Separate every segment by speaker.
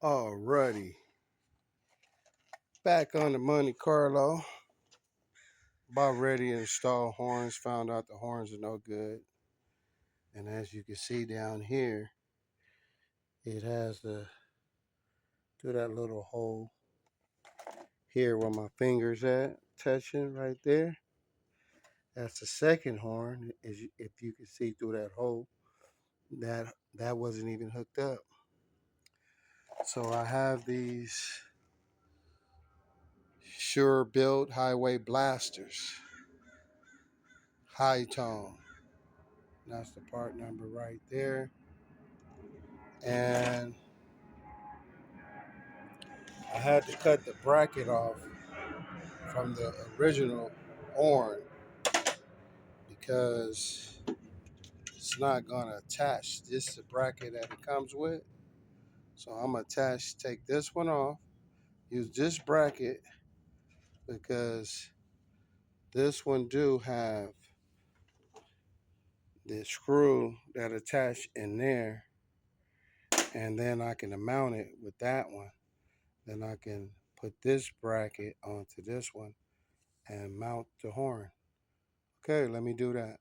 Speaker 1: Alrighty, back on the Monte Carlo. About ready to install horns. Found out the horns are no good. And as you can see down here, it has the do that little hole here where my finger's at, touching right there. That's the second horn. If you can see through that hole, that wasn't even hooked up. So I have these Sure Built Highway Blasters, high tone. That's the part number right there. And I had to cut the bracket off from the original horn because it's not going to attach. This is the bracket that it comes with. So I'm going to take this one off, use this bracket because this one do have the screw that attach in there, and then I can mount it with that one. Then I can put this bracket onto this one and mount the horn. Okay, let me do that.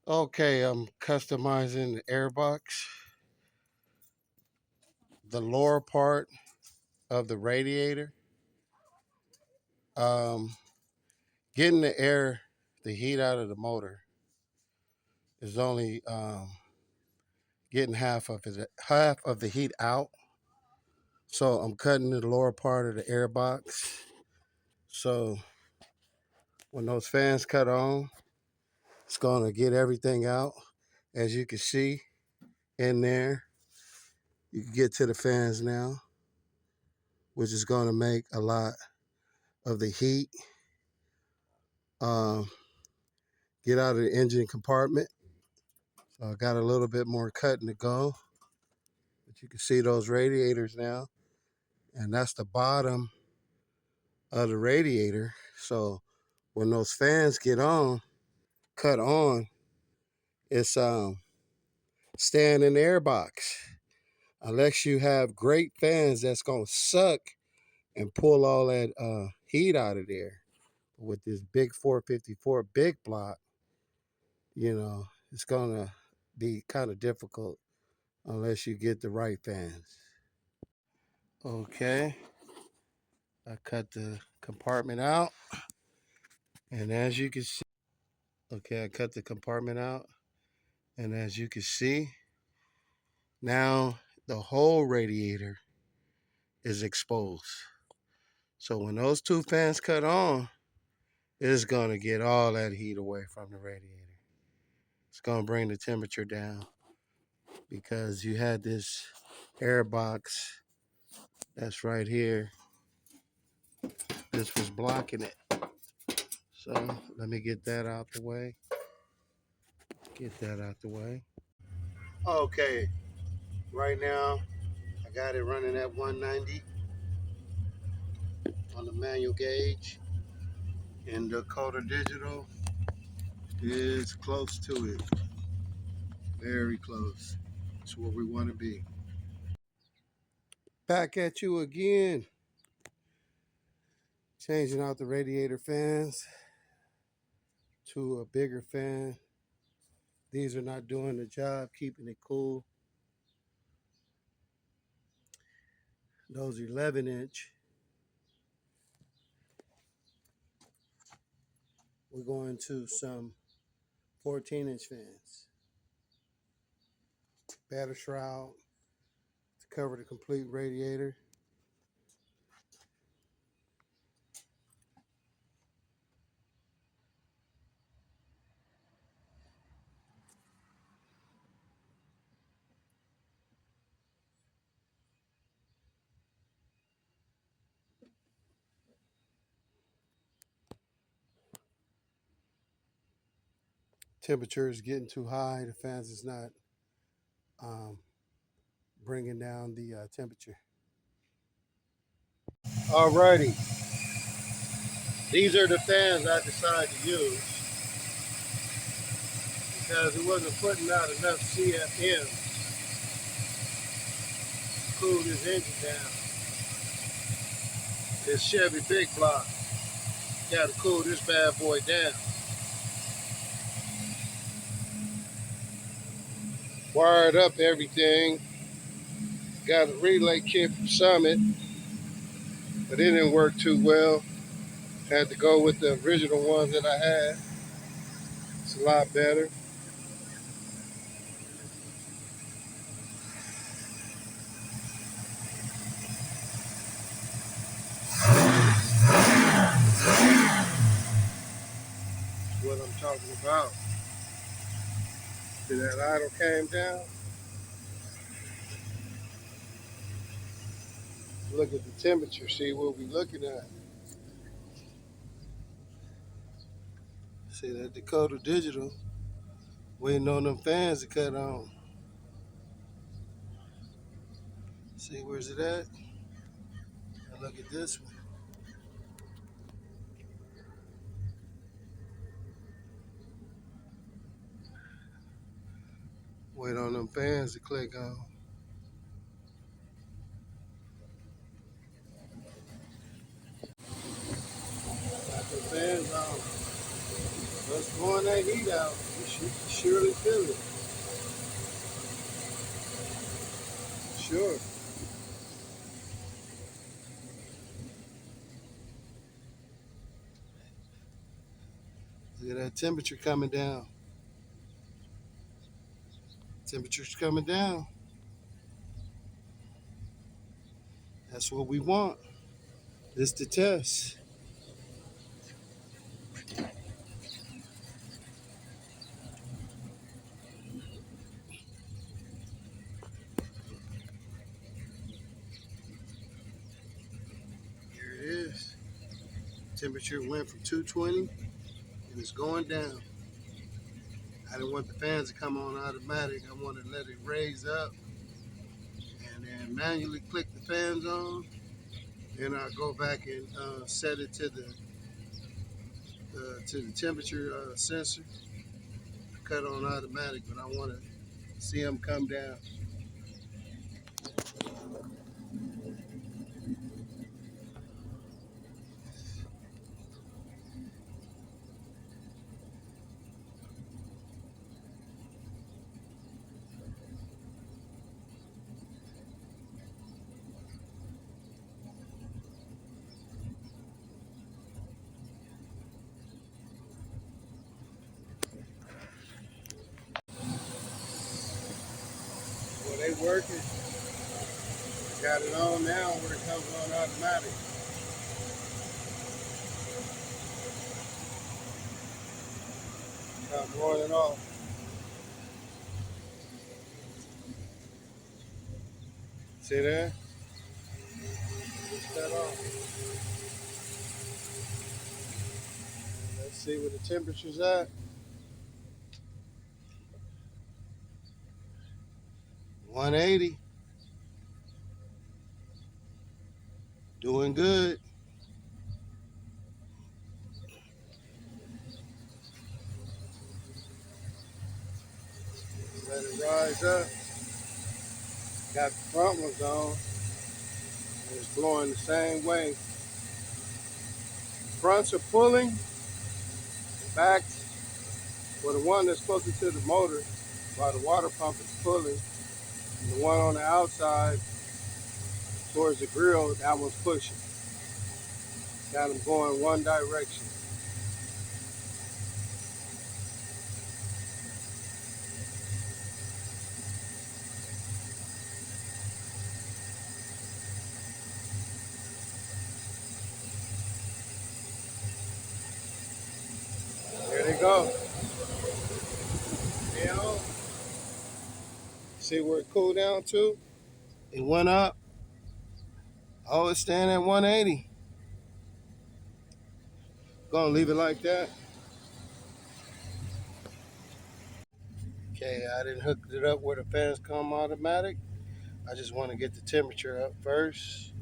Speaker 1: Okay, I'm customizing the airbox. The lower part of the radiator. Um, Getting the heat out of the motor is only getting half of the heat out. So I'm cutting the lower part of the airbox. So when those fans cut on, it's gonna get everything out. As you can see in there, you can get to the fans now, which is gonna make a lot of the heat um, get out of the engine compartment. So I got a little bit more cutting to go, but you can see those radiators now, and that's the bottom of the radiator. So when those fans cut on, it's staying in the airbox. Unless you have great fans that's gonna suck and pull all that heat out of there. With this big 454 big block, it's gonna be kind of difficult unless you get the right fans. Okay, I cut the compartment out, and as you can see, okay, I cut the compartment out, and as you can see, now the whole radiator is exposed. So when those two fans cut on, it's gonna get all that heat away from the radiator. It's gonna bring the temperature down because you had this air box that's right here. This was blocking it. So let me get that out the way. Get that out the way. Okay, right now I got it running at 190 on the manual gauge, and the Coda Digital is close to it. Very close. That's where we want to be. Back at you again. Changing out the radiator fans to a bigger fan. These are not doing the job, keeping it cool. Those 11-inch. We're going to some 14-inch fans. Batter shroud to cover the complete radiator. Temperature is getting too high. The fans is not um, bringing down the temperature. Alrighty, these are the fans I decided to use because it wasn't putting out enough CFM cool this engine down. This Chevy big block. Gotta cool this bad boy down. Wired up everything. Got a relay kit from Summit, but it didn't work too well. Had to go with the original one that I had. It's a lot better. That's what I'm talking about. See that idle came down? Look at the temperature, see what we're looking at. See that Dakota Digital, waiting on them fans to cut on. See, where's it at? And look at this one. Wait on them fans to click on. Got the fans on. Let's blowing that heat out. You should surely feel it. Sure. Look at that temperature coming down. Temperature's coming down. That's what we want. This the test. Here it is. Temperature went from 220 and it's going down. I didn't want the fans to come on automatic. I wanted to let it raise up and then manually click the fans on. Then I'll go back and set it to the temperature sensor. Cut on automatic, but I want to see them come down. Well, they working. Got it on now where it comes on automatic. I'm rolling off. See that? Push that off. Let's see where the temperature's at. 180. Doing good. Let it rise up. Got the front ones on. And it's blowing the same way. Fronts are pulling. The backs, well, the one that's closer to the motor, while the water pump is pulling. And the one on the outside towards the grill, that one's pushing. Got them going one direction. There they go. Down. See where it cooled down to? It went up. Oh, it's staying at 180. Gonna leave it like that. Okay, I didn't hook it up where the fans come automatic. I just want to get the temperature up first.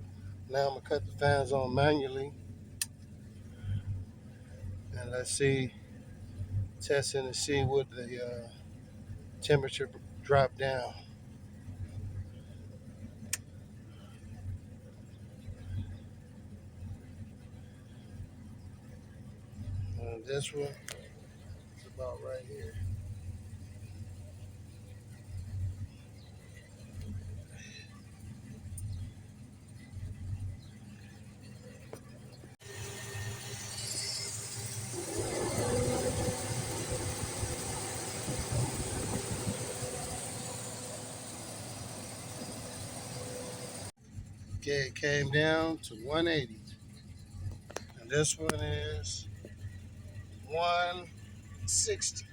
Speaker 1: Now I'm gonna cut the fans on manually. And let's see, testing to see what the temperature drop down. this one is about right here. Okay, it came down to 180. And this one is 160.